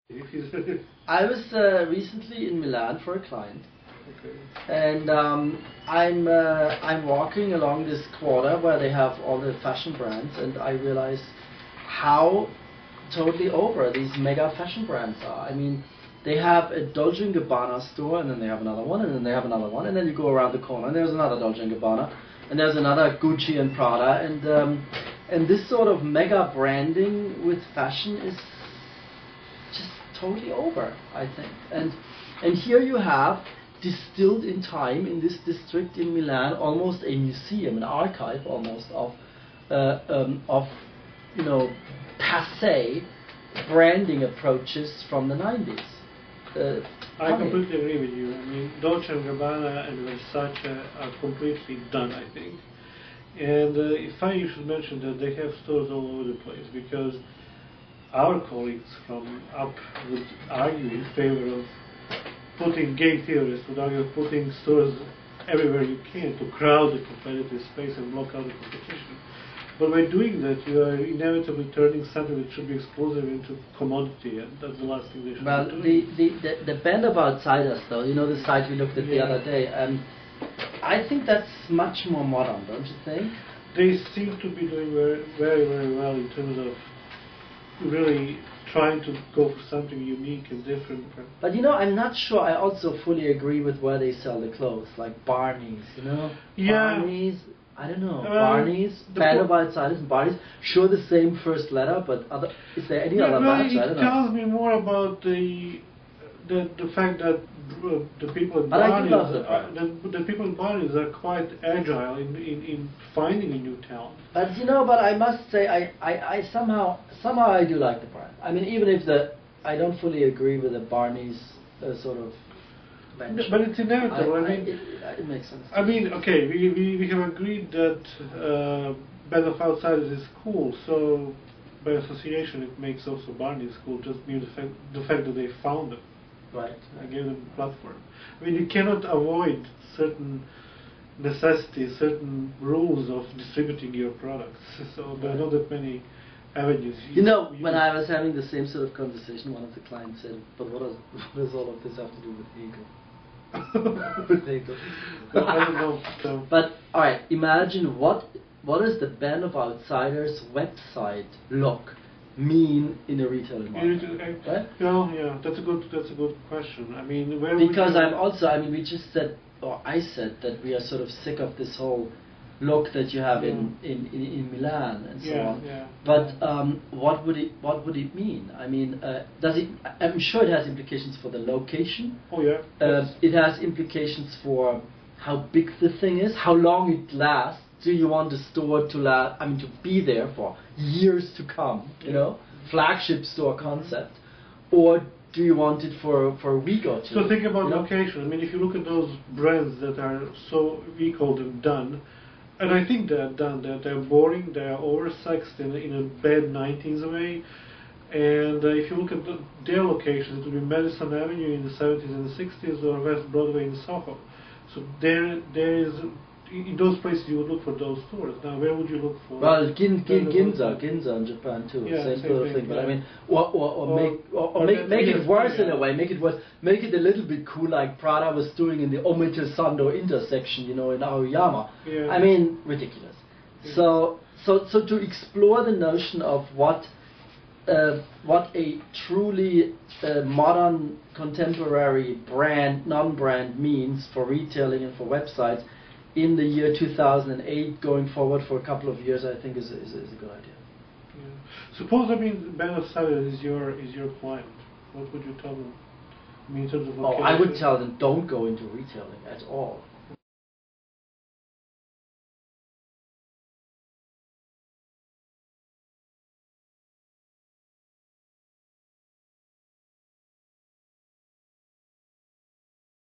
I was recently in Milan for a client, Okay. and I'm walking along this quarter where they have all the fashion brands, and I realize how totally over these mega fashion brands are. I mean, they have a Dolce & Gabbana store, and then they have another one, and then they have another one, and then you go around the corner, and there's another Dolce & Gabbana, and there's another Gucci and Prada, and this sort of mega branding with fashion is just totally over, I think. And here you have, distilled in time in this district in Milan, almost a museum, an archive almost of passé branding approaches from the 90s. I completely agree with you. I mean, Dolce & Gabbana and Versace are completely done, I think. And it's funny you should mention that they have stores all over the place, because our colleagues from up would argue in favor of putting, game theorists would argue of putting stores everywhere you can to crowd the competitive space and block out the competition. But by doing that, you are inevitably turning something that should be exclusive into commodity, and that's the last thing they should be doing. The band of outsiders, though, you know, the site we looked at the other day, I think that's much more modern, don't you think? They seem to be doing very, very well in terms of really trying to go for something unique and different. But you know, I'm not sure I also fully agree with where they sell the clothes, like Barney's, you know? Yeah. Barney's, I don't know, Barney's, band of outsiders and Barney's, sure the same first letter, but is there any other match? I don't know. It tells me more about the fact that the people in Barney's the people in Barney's are quite agile in finding a new talent. But you know, but I must say, I somehow I do like the brand. I mean, even if I don't fully agree with the Barney's sort of bench. But it's inevitable. It makes sense. I mean, okay, we have agreed that Band of Outsiders is cool, so by association it makes also Barney's cool, just the fact that they found them. Right. I gave them a platform. I mean, you cannot avoid certain necessities, certain rules of distributing your products. So there are not that many avenues. You know, when I was having the same sort of conversation, one of the clients said, "But what does all of this have to do with Hegel?" With Hegel. No, I don't know. So. But all right, imagine what does the Band of Outsiders website look mean in a retail environment? Right? Yeah, that's a good question. I mean, we just said, or I said, that we are sort of sick of this whole look that you have in Milan and so on. Yeah. But what would it mean? I mean, I'm sure it has implications for the location. Oh yeah. It has implications for how big the thing is, how long it lasts. Do you want the store to last? I mean, to be there for years to come? You know, flagship store concept, or do you want it for a week or two? So think about location. I mean, if you look at those brands that are so, we call them done, and I think they're done. They're boring. They are oversexed in a bad 90s way. And if you look at their locations, it would be Madison Avenue in the 70s and the 60s, or West Broadway in Soho. So there is. In those places you would look for those stores. Now where would you look for? Well, Ginza in Japan too, same sort of thing. But I mean, make it worse in a way. Make it worse. Make it a little bit cool, like Prada was doing in the Omotesando intersection, you know, in Aoyama. Yeah. I mean, ridiculous. Yeah. So to explore the notion of what a truly modern, contemporary brand, non-brand means for retailing and for websites in the year 2008, going forward for a couple of years, I think is a good idea. Yeah. Suppose, I mean, Band of Outsiders is your client. What would you tell them? I mean, in terms of location? I would tell them, don't go into retailing at all.